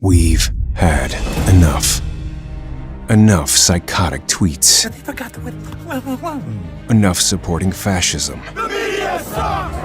We've had enough. Enough psychotic tweets. They forgot the Enough supporting fascism. The media sucks!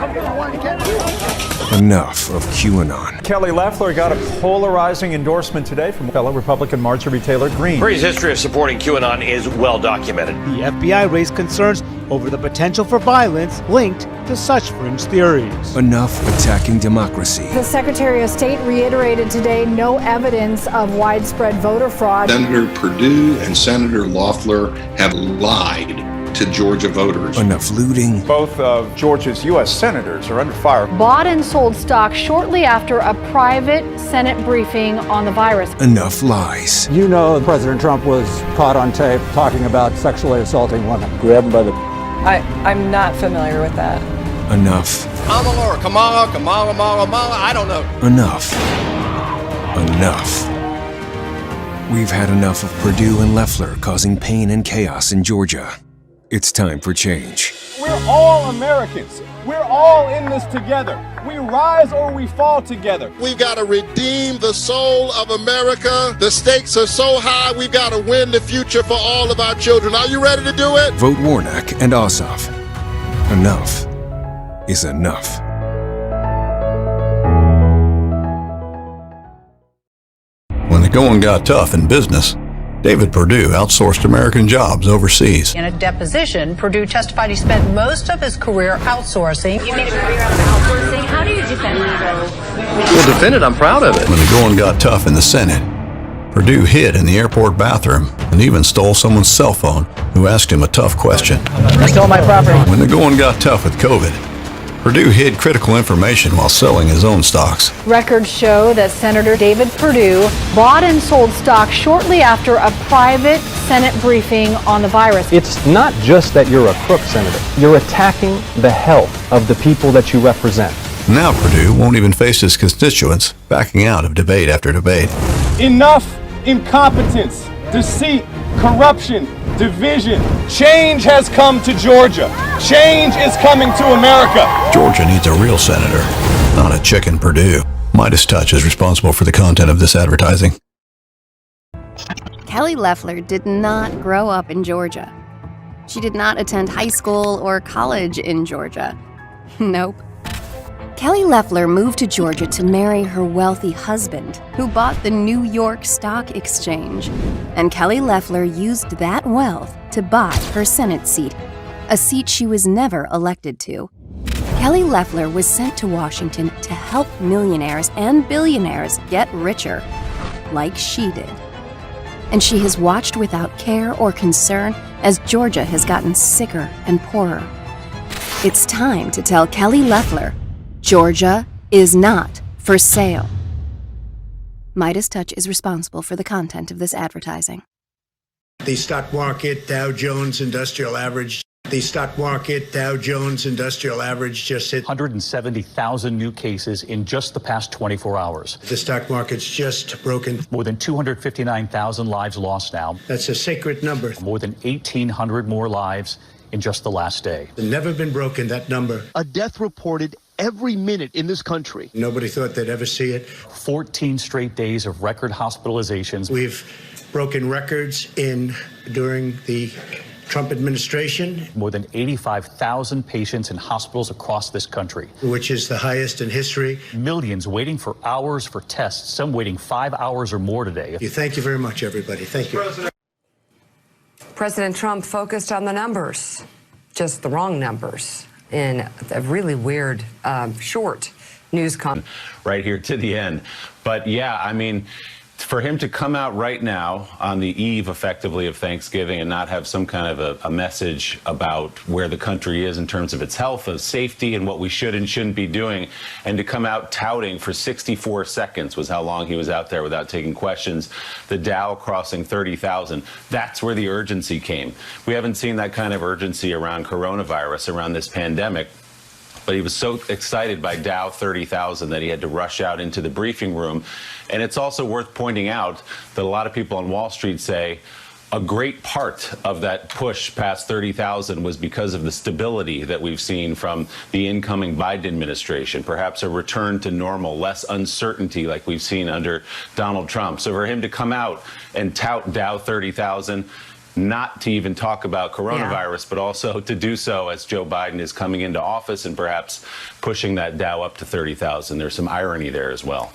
Enough of QAnon. Kelly Loeffler got a polarizing endorsement today from fellow Republican margarine retailer Green. Free's history of supporting QAnon is well documented. The FBI raised concerns over the potential for violence linked to such fringe theories. Enough attacking democracy. The Secretary of State reiterated today no evidence of widespread voter fraud. Senator Perdue and Senator Loeffler have lied to Georgia voters. Enough looting. Both of Georgia's U.S. senators are under fire. Bought and sold stock shortly after a private Senate briefing on the virus. Enough lies. You know President Trump was caught on tape talking about sexually assaulting women. Grab him by the... I'm not familiar with that. Enough. Kamala, I don't know. Enough. Enough. We've had enough of Perdue and Loeffler causing pain and chaos in Georgia. It's time for change. We're all Americans. We're all in this together. We rise or we fall together. We've got to redeem the soul of America. The stakes are so high, we've got to win the future for all of our children. Are you ready to do it? Vote Warnock and Ossoff. Enough is enough. When the going got tough in business, David Perdue outsourced American jobs overseas. In a deposition, Perdue testified he spent most of his career outsourcing. You made a career out of outsourcing. How do you defend that? Well, defend it. I'm proud of it. When the going got tough in the Senate, Perdue hid in the airport bathroom and even stole someone's cell phone who asked him a tough question. I stole my property. When the going got tough with COVID, Perdue hid critical information while selling his own stocks. Records show that Senator David Perdue bought and sold stock shortly after a private Senate briefing on the virus. It's not just that you're a crook, Senator. You're attacking the health of the people that you represent. Now Perdue won't even face his constituents, backing out of debate after debate. Enough incompetence, deceit, corruption, division. Change has come to Georgia. Change is coming to America. Georgia needs a real senator, not a chicken Perdue. Midas Touch is responsible for the content of this advertising. Kelly Loeffler did not grow up in Georgia. She did not attend high school or college in Georgia. Nope. Kelly Loeffler moved to Georgia to marry her wealthy husband, who bought the New York Stock Exchange. And Kelly Loeffler used that wealth to buy her Senate seat, a seat she was never elected to. Kelly Loeffler was sent to Washington to help millionaires and billionaires get richer, like she did. And she has watched without care or concern as Georgia has gotten sicker and poorer. It's time to tell Kelly Loeffler, Georgia is not for sale. Midas Touch is responsible for the content of this advertising. The stock market, Dow Jones Industrial Average. The stock market, Dow Jones Industrial Average just hit 170,000 new cases in just the past 24 hours. The stock market's just broken. More than 259,000 lives lost now. That's a sacred number. More than 1,800 more lives in just the last day. It's never been broken, that number. A death reported every minute in this country. Nobody thought they'd ever see it. 14 straight days of record hospitalizations. We've broken records during the Trump administration. More than 85,000 patients in hospitals across this country. Which is the highest in history. Millions waiting for hours for tests, some waiting 5 hours or more today. Thank you very much, everybody. Thank you. President Trump focused on the numbers, just the wrong numbers, in a really weird, short news conference. Right here to the end. But yeah, I mean, for him to come out right now on the eve, effectively, of Thanksgiving and not have some kind of a message about where the country is in terms of its health, of safety, and what we should and shouldn't be doing, and to come out touting for 64 seconds was how long he was out there without taking questions, the Dow crossing 30,000, that's where the urgency came. We haven't seen that kind of urgency around coronavirus, around this pandemic. But he was so excited by Dow 30,000 that he had to rush out into the briefing room. And it's also worth pointing out that a lot of people on Wall Street say, a great part of that push past 30,000 was because of the stability that we've seen from the incoming Biden administration, perhaps a return to normal, less uncertainty like we've seen under Donald Trump. So for him to come out and tout Dow 30,000, not to even talk about coronavirus, but also to do so as Joe Biden is coming into office and perhaps pushing that Dow up to 30,000. There's some irony there as well.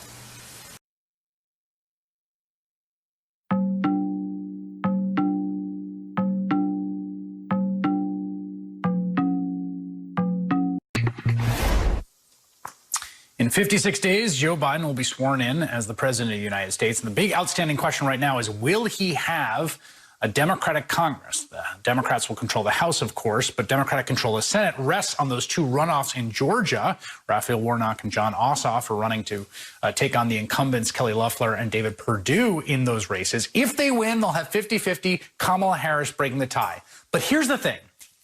In 56 days, Joe Biden will be sworn in as the president of the United States. And the big outstanding question right now is, will he have a Democratic Congress? The Democrats will control the House, of course, but Democratic control of the Senate rests on those two runoffs in Georgia. Raphael Warnock and Jon Ossoff are running to take on the incumbents Kelly Loeffler and David Perdue in those races. If they win, they'll have 50-50, Kamala Harris breaking the tie. But here's the thing.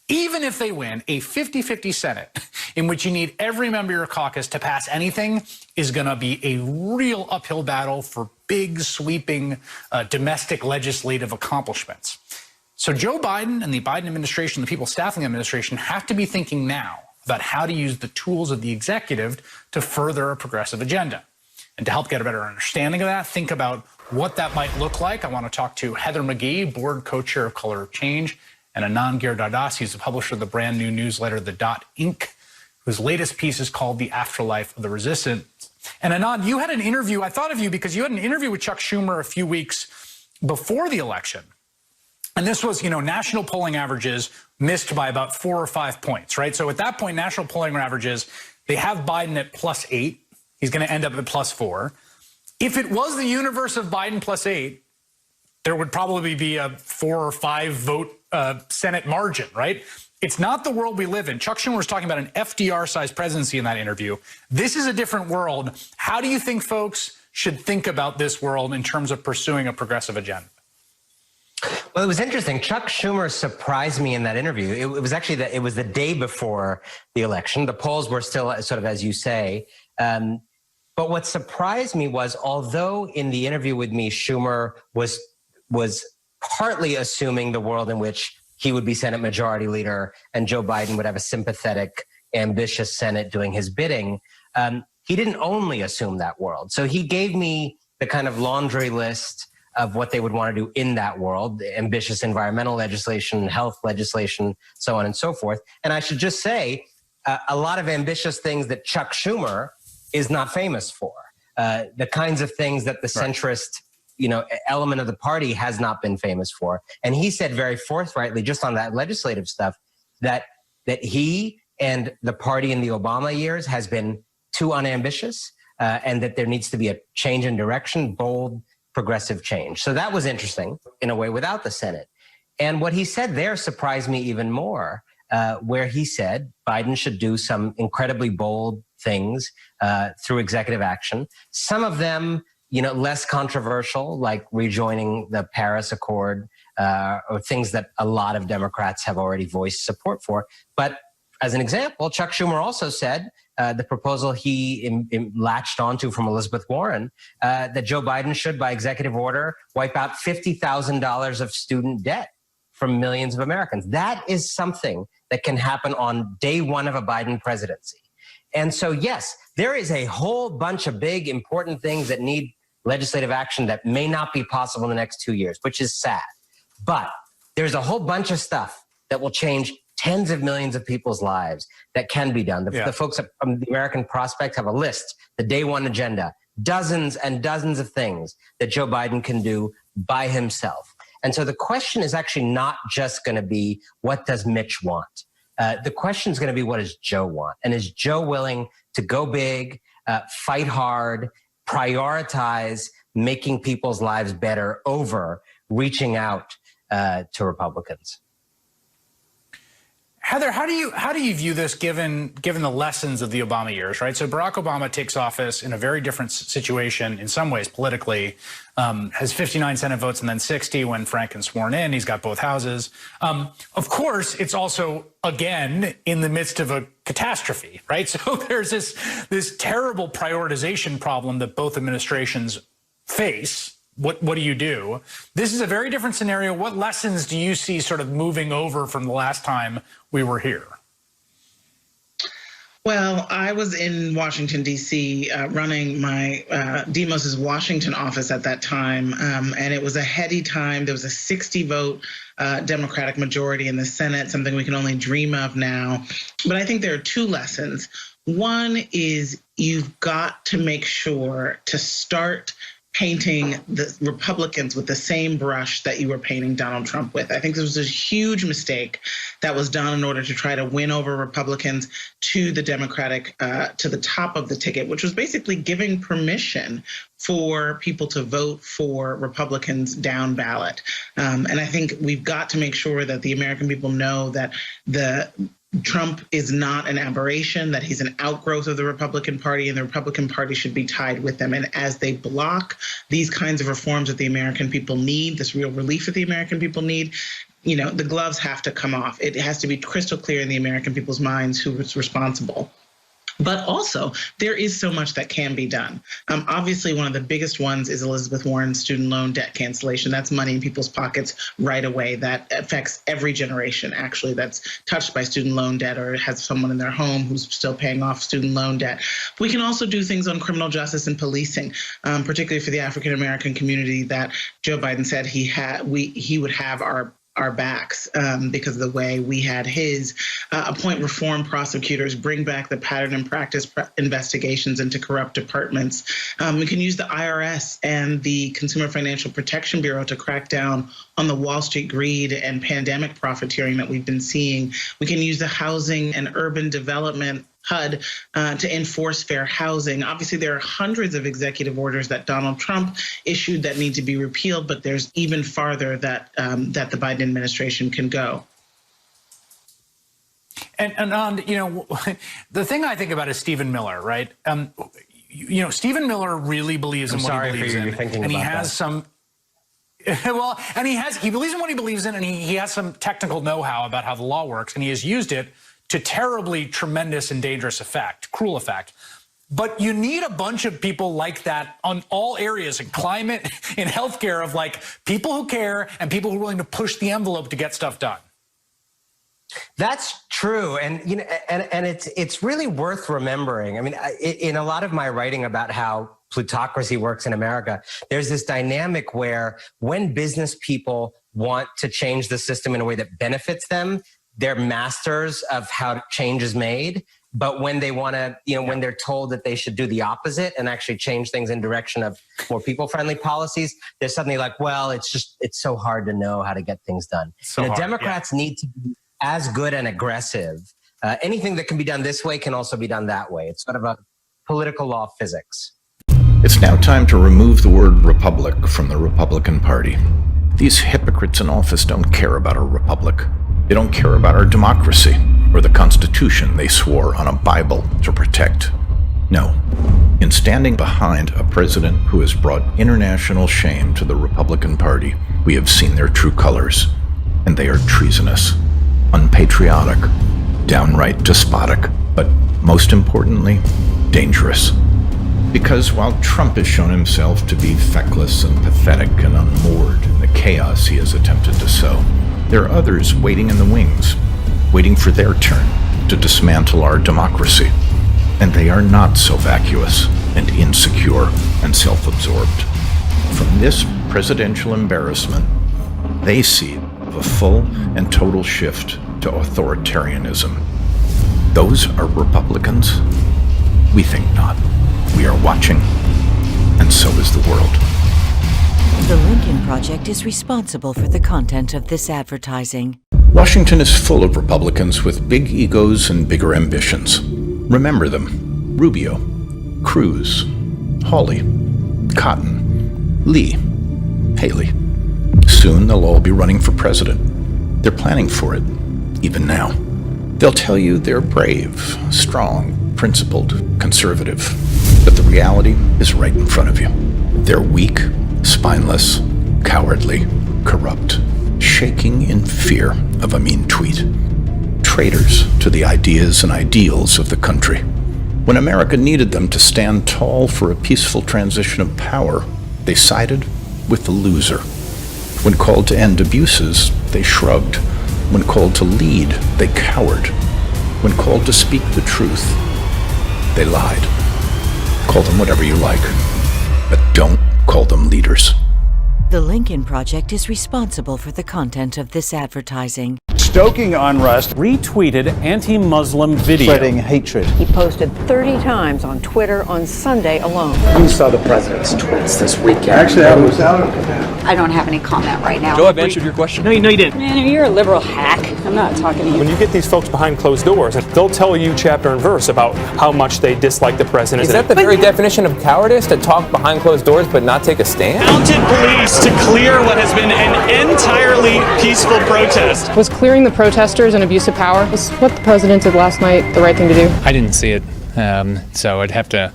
Even if they win, a 50-50 Senate in which you need every member of your caucus to pass anything is going to be a real uphill battle for big, sweeping domestic legislative accomplishments. So Joe Biden and the Biden administration, the people staffing the administration, have to be thinking now about how to use the tools of the executive to further a progressive agenda. And to help get a better understanding of that, think about what that might look like. I want to talk to Heather McGhee, board co-chair of Color of Change, and Anand Giridharadas, who's the publisher of the brand new newsletter, The Dot Inc., whose latest piece is called The Afterlife of the Resistance. And Anand, you had an interview, I thought of you because you had an interview with Chuck Schumer a few weeks before the election. And this was, national polling averages missed by about 4 or 5 points, right? So at that point, national polling averages, they have Biden at +8. He's going to end up at +4. If it was the universe of Biden +8, there would probably be a 4 or 5 vote Senate margin, right? It's not the world we live in. Chuck Schumer was talking about an FDR-sized presidency in that interview. This is a different world. How do you think folks should think about this world in terms of pursuing a progressive agenda? Well, it was interesting. Chuck Schumer surprised me in that interview. It was actually it was the day before the election. The polls were still sort of, as you say. But what surprised me was, although in the interview with me, Schumer was partly assuming the world in which he would be Senate Majority Leader and Joe Biden would have a sympathetic, ambitious Senate doing his bidding, he didn't only assume that world. So he gave me the kind of laundry list of what they would want to do in that world, ambitious environmental legislation, health legislation, so on and so forth. And I should just say, a lot of ambitious things that Chuck Schumer is not famous for. The kinds of things that the centrist element of the party has not been famous for. And he said very forthrightly, just on that legislative stuff, that he and the party in the Obama years has been too unambitious, and that there needs to be a change in direction, bold, progressive change. So that was interesting in a way without the Senate. And what he said there surprised me even more, where he said Biden should do some incredibly bold things through executive action. Some of them, less controversial, like rejoining the Paris Accord, or things that a lot of Democrats have already voiced support for. But as an example, Chuck Schumer also said the proposal he latched onto from Elizabeth Warren, that Joe Biden should, by executive order, wipe out $50,000 of student debt from millions of Americans. That is something that can happen on day one of a Biden presidency. And so, yes, there is a whole bunch of big, important things that need legislative action that may not be possible in the next 2 years, which is sad. But there's a whole bunch of stuff that will change tens of millions of people's lives that can be done. The folks from the American Prospect have a list, the day one agenda, dozens and dozens of things that Joe Biden can do by himself. And so the question is actually not just going to be, what does Mitch want? The question is going to be, what does Joe want? And is Joe willing to go big, fight hard, prioritize making people's lives better over reaching out to Republicans? Heather, how do you view this given the lessons of the Obama years, right? So Barack Obama takes office in a very different situation in some ways politically, has 59 Senate votes and then 60 when Franken's sworn in. He's got both houses. Of course, it's also, again, in the midst of a catastrophe, right? So there's this terrible prioritization problem that both administrations face, what do you do? This is a very different scenario. What lessons do you see sort of moving over from the last time we were here? Well, I was in Washington, D.C., running my Demos's Washington office at that time, and it was a heady time. There was a 60-vote Democratic majority in the Senate, something we can only dream of now. But I think there are two lessons. One is you've got to make sure to start painting the Republicans with the same brush that you were painting Donald Trump with. I think this was a huge mistake that was done in order to try to win over Republicans to the Democratic, to the top of the ticket, which was basically giving permission for people to vote for Republicans down ballot. And I think we've got to make sure that the American people know that Trump is not an aberration, that he's an outgrowth of the Republican Party, and the Republican Party should be tied with them. And as they block these kinds of reforms that the American people need, this real relief that the American people need, the gloves have to come off. It has to be crystal clear in the American people's minds who is responsible. But also, there is so much that can be done. Obviously, one of the biggest ones is Elizabeth Warren's student loan debt cancellation. That's money in people's pockets right away. That affects every generation, actually, that's touched by student loan debt or has someone in their home who's still paying off student loan debt. We can also do things on criminal justice and policing, particularly for the African-American community that Joe Biden said he would have our backs because of the way we had his appoint reform prosecutors, bring back the pattern and practice investigations into corrupt departments. We can use the IRS and the Consumer Financial Protection Bureau to crack down on the Wall Street greed and pandemic profiteering that we've been seeing. We can use the Housing and Urban Development HUD to enforce fair housing. Obviously, there are hundreds of executive orders that Donald Trump issued that need to be repealed, but there's even farther that that the Biden administration can go. And the thing I think about is Stephen Miller, right? Stephen Miller really believes in what he believes in, and he has some. Well, and he believes in what he believes in, and he has some technical know-how about how the law works, and he has used it to terribly tremendous and dangerous effect, cruel effect. But you need a bunch of people like that on all areas, in climate, in healthcare, of like people who care and people who are willing to push the envelope to get stuff done. That's true, and it's really worth remembering. I mean, in a lot of my writing about how plutocracy works in America, there's this dynamic where when business people want to change the system in a way that benefits them, they're masters of how change is made. But when they want to, when they're told that they should do the opposite and actually change things in direction of more people-friendly policies, they're suddenly like, well, it's so hard to know how to get things done. Democrats need to be as good and aggressive. Anything that can be done this way can also be done that way. It's sort of a political law of physics. It's now time to remove the word republic from the Republican Party. These hypocrites in office don't care about a republic. They don't care about our democracy or the Constitution they swore on a Bible to protect. No. In standing behind a president who has brought international shame to the Republican Party, we have seen their true colors, and they are treasonous, unpatriotic, downright despotic, but most importantly, dangerous. Because while Trump has shown himself to be feckless and pathetic and unmoored in the chaos he has attempted to sow, there are others waiting in the wings, waiting for their turn to dismantle our democracy. And they are not so vacuous and insecure and self-absorbed. From this presidential embarrassment, they see a full and total shift to authoritarianism. Those are Republicans? We think not. We are watching, and so is the world. The Lincoln Project is responsible for the content of this advertising. Washington is full of Republicans with big egos and bigger ambitions. Remember them: Rubio, Cruz, Hawley, Cotton, Lee, Haley. Soon they'll all be running for president. They're planning for it, even now. They'll tell you they're brave, strong, principled, conservative. But the reality is right in front of you. They're weak, spineless, cowardly, corrupt, shaking in fear of a mean tweet. Traitors to the ideas and ideals of the country. When America needed them to stand tall for a peaceful transition of power, they sided with the loser. When called to end abuses, they shrugged. When called to lead, they cowered. When called to speak the truth, they lied. Call them whatever you like, but don't call them leaders. The Lincoln Project is responsible for the content of this advertising. Stoking unrest, retweeted anti-Muslim video. Spreading hatred. He posted 30 times on Twitter on Sunday alone. Who saw the president's tweets this weekend? Actually, I was out. I don't have any comment right now. Joe, I've answered your question. No, you didn't. Man, you're a liberal hack. I'm not talking to you. When you get these folks behind closed doors, they'll tell you chapter and verse about how much they dislike the president. Is that the very definition of cowardice, to talk behind closed doors but not take a stand? Mounted police to clear what has been an entirely peaceful protest. Was clearing the protesters an abuse of power? Was what the president did last night the right thing to do? I didn't see it, so I'd have to,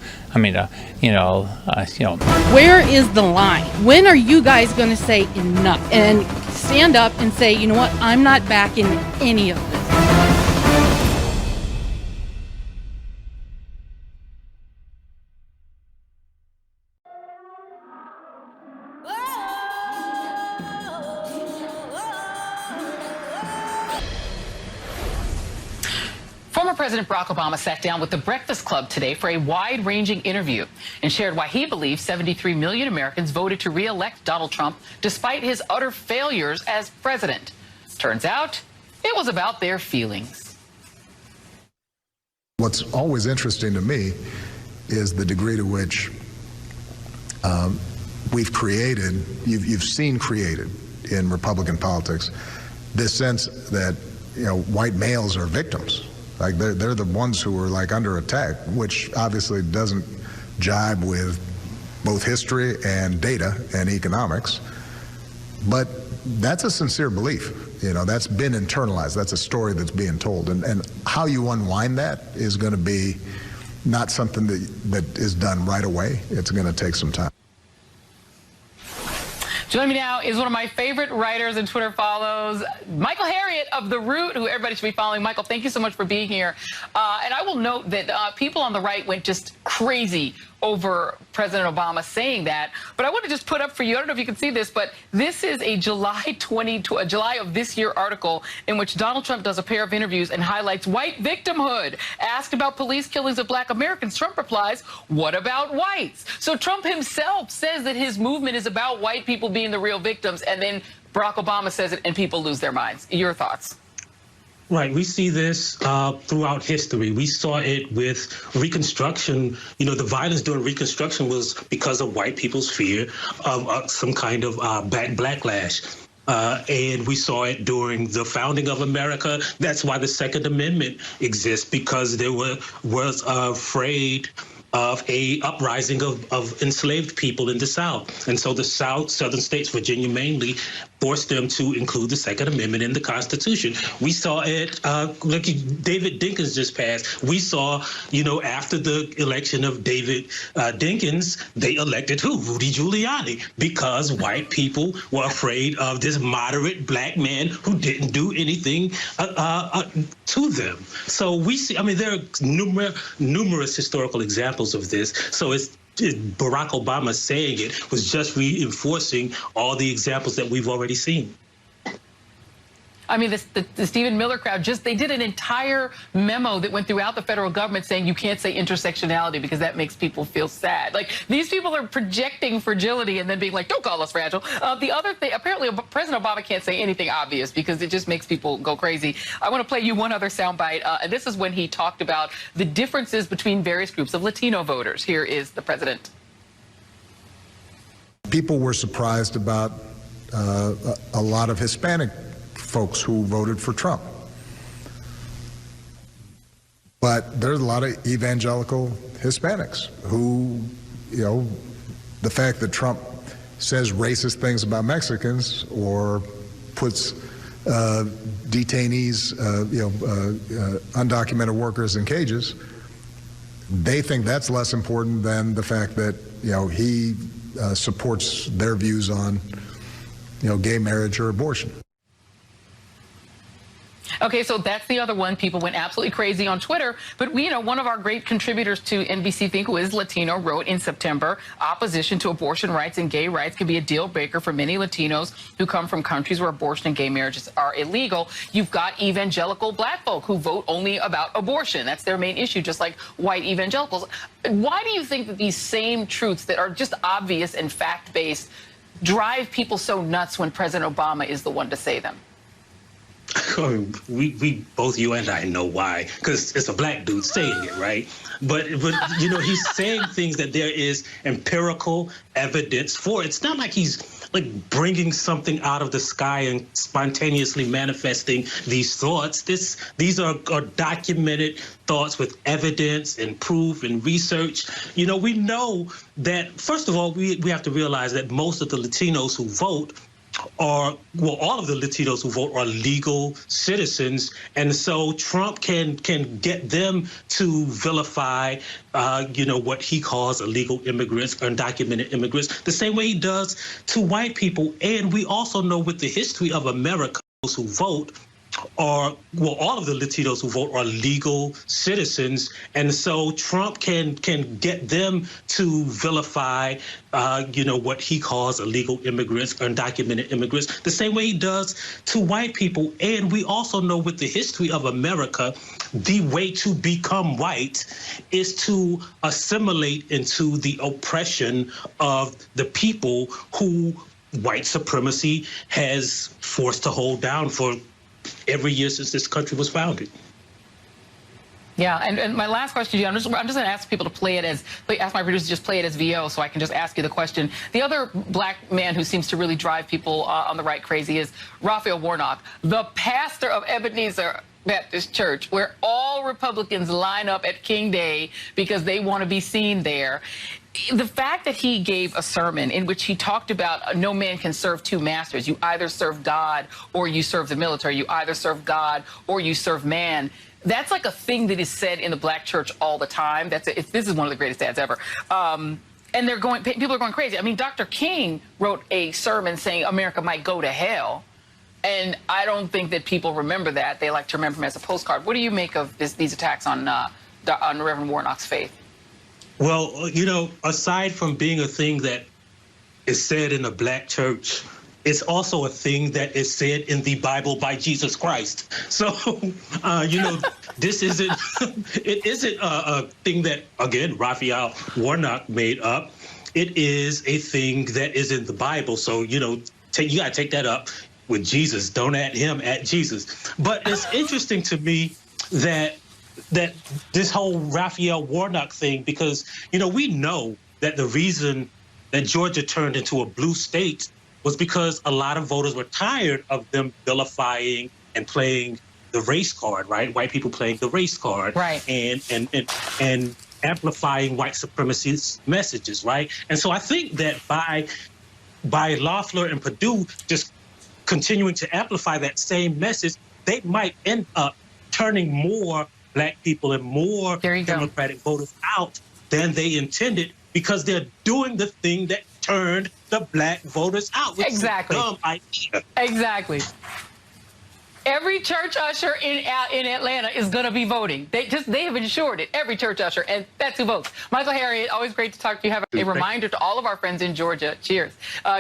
Where is the line? When are you guys going to say enough and stand up and say, you know what, I'm not backing any of this? Former President Barack Obama sat down with the Breakfast Club today for a wide-ranging interview and shared why he believes 73 million Americans voted to re-elect Donald Trump despite his utter failures as president. Turns out, it was about their feelings. What's always interesting to me is the degree to which we've created, you've seen created in Republican politics, this sense that, white males are victims. Like they're the ones who are like under attack, which obviously doesn't jibe with both history and data and economics. But that's a sincere belief. That's been internalized. That's a story that's being told. And how you unwind that is going to be not something that is done right away. It's going to take some time. Joining me now is one of my favorite writers and Twitter follows, Michael Harriot of The Root, who everybody should be following. Michael, thank you so much for being here. And I will note that people on the right went just crazy over President Obama saying that. But I want to just put up for you, I don't know if you can see this, but this is a July of this year article in which Donald Trump does a pair of interviews and highlights white victimhood. Asked about police killings of black Americans, Trump replies, what about whites? So Trump himself says that his movement is about white people being the real victims, and then Barack Obama says it and people lose their minds. Your thoughts? Right. We see this throughout history. We saw it with Reconstruction. The violence during Reconstruction was because of white people's fear of some kind of backlash. And we saw it during the founding of America. That's why the Second Amendment exists, because there was afraid of a uprising of enslaved people in the South. And so the southern states, Virginia mainly, forced them to include the Second Amendment in the Constitution. We saw it, look, David Dinkins just passed. We saw, after the election of David Dinkins, they elected who? Rudy Giuliani, because white people were afraid of this moderate black man who didn't do anything to them. So we see, there are numerous historical examples of this. So it's Barack Obama saying it was just reinforcing all the examples that we've already seen. The Stephen Miller crowd, they did an entire memo that went throughout the federal government saying you can't say intersectionality because that makes people feel sad. Like, these people are projecting fragility and then being like, don't call us fragile. The other thing, apparently President Obama can't say anything obvious because it just makes people go crazy. I want to play you one other soundbite, and this is when he talked about the differences between various groups of Latino voters. Here is the president. People were surprised about a lot of Hispanic folks who voted for Trump. But there's a lot of evangelical Hispanics who, the fact that Trump says racist things about Mexicans or puts detainees, undocumented workers in cages, they think that's less important than the fact that, he supports their views on, gay marriage or abortion. Okay, so that's the other one. People went absolutely crazy on Twitter. But, one of our great contributors to NBC Think, who is Latino, wrote in September, opposition to abortion rights and gay rights can be a deal breaker for many Latinos who come from countries where abortion and gay marriages are illegal. You've got evangelical black folk who vote only about abortion. That's their main issue, just like white evangelicals. Why do you think that these same truths that are just obvious and fact-based drive people so nuts when President Obama is the one to say them? We both, you and I, know why, because it's a black dude saying it, right? But he's saying things that there is empirical evidence for. It's not like he's like bringing something out of the sky and spontaneously manifesting these thoughts. These are documented thoughts with evidence and proof and research. We know that, first of all, we have to realize that most of the Latinos who vote all of the Latinos who vote are legal citizens, and so Trump can get them to vilify, what he calls illegal immigrants, undocumented immigrants, the same way he does to white people. And we also know with the history of America, those who vote all of the Latinos who vote are legal citizens, and so Trump can get them to vilify, what he calls illegal immigrants, undocumented immigrants, the same way he does to white people. And we also know with the history of America, the way to become white is to assimilate into the oppression of the people who white supremacy has forced to hold down for every year since this country was founded. Yeah, and my last question to you, I'm just going to ask people to ask my producers to just play it as VO so I can just ask you the question. The other black man who seems to really drive people on the right crazy is Raphael Warnock, the pastor of Ebenezer Baptist Church, where all Republicans line up at King Day because they want to be seen there. The fact that he gave a sermon in which he talked about no man can serve two masters. You either serve God or you serve the military. You either serve God or you serve man. That's like a thing that is said in the black church all the time. This is one of the greatest ads ever. And people are going crazy. I mean, Dr. King wrote a sermon saying America might go to hell. And I don't think that people remember that. They like to remember him as a postcard. What do you make of these attacks on Reverend Warnock's faith? Well, aside from being a thing that is said in the black church, it's also a thing that is said in the Bible by Jesus Christ. So, this isn't a thing that, again, Raphael Warnock made up. It is a thing that is in the Bible. So, you got to take that up with Jesus. Don't at him, at Jesus. But it's interesting to me that this whole Raphael Warnock thing, because, we know that the reason that Georgia turned into a blue state was because a lot of voters were tired of them vilifying and playing the race card, right? White people playing the race card, right? And amplifying white supremacist messages, right? And so I think that by Loeffler and Perdue just continuing to amplify that same message, they might end up turning more black people and more Democratic voters out than they intended, because they're doing the thing that turned the black voters out. Which Exactly. Is a dumb idea. Exactly. Every church usher in Atlanta is going to be voting. They have ensured it. Every church usher, and that's who votes. Michael Harriot, always great to talk to you. Have a reminder to all of our friends in Georgia. Cheers.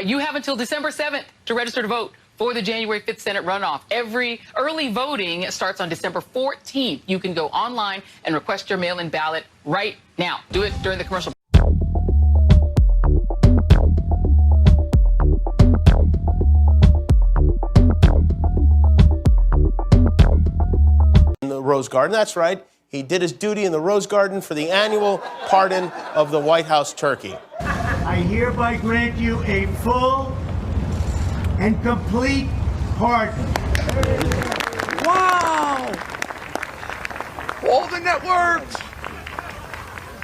You have until December 7th to register to vote for the January 5th Senate runoff. Every early voting starts on December 14th. You can go online and request your mail-in ballot right now. Do it during the commercial. In the Rose Garden, that's right. He did his duty in the Rose Garden for the annual pardon of the White House turkey. I hereby grant you a full and complete pardon. Wow! All the networks!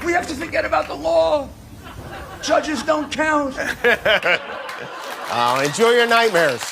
We have to forget about the law. Judges don't count. Enjoy your nightmares.